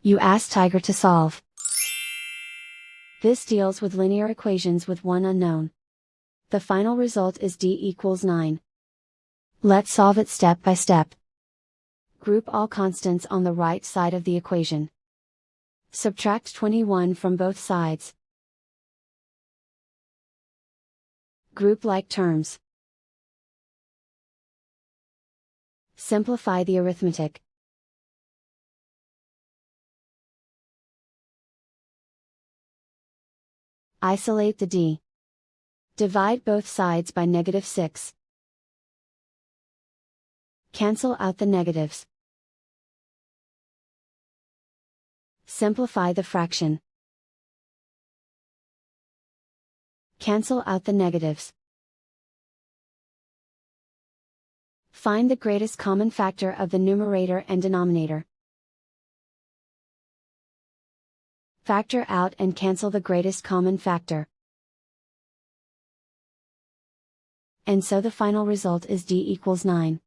You ask Tiger to solve. This deals with linear equations with one unknown. The final result is d equals 9. Let's solve it step by step. Group all constants on the right side of the equation. Subtract 21 from both sides. Group like terms. Simplify the arithmetic. Isolate the d. Divide both sides by -6. Cancel out the negatives. Simplify the fraction. Cancel out the negatives. Find the greatest common factor of the numerator and denominator. Factor out and cancel the greatest common factor. And so the final result is d equals 9.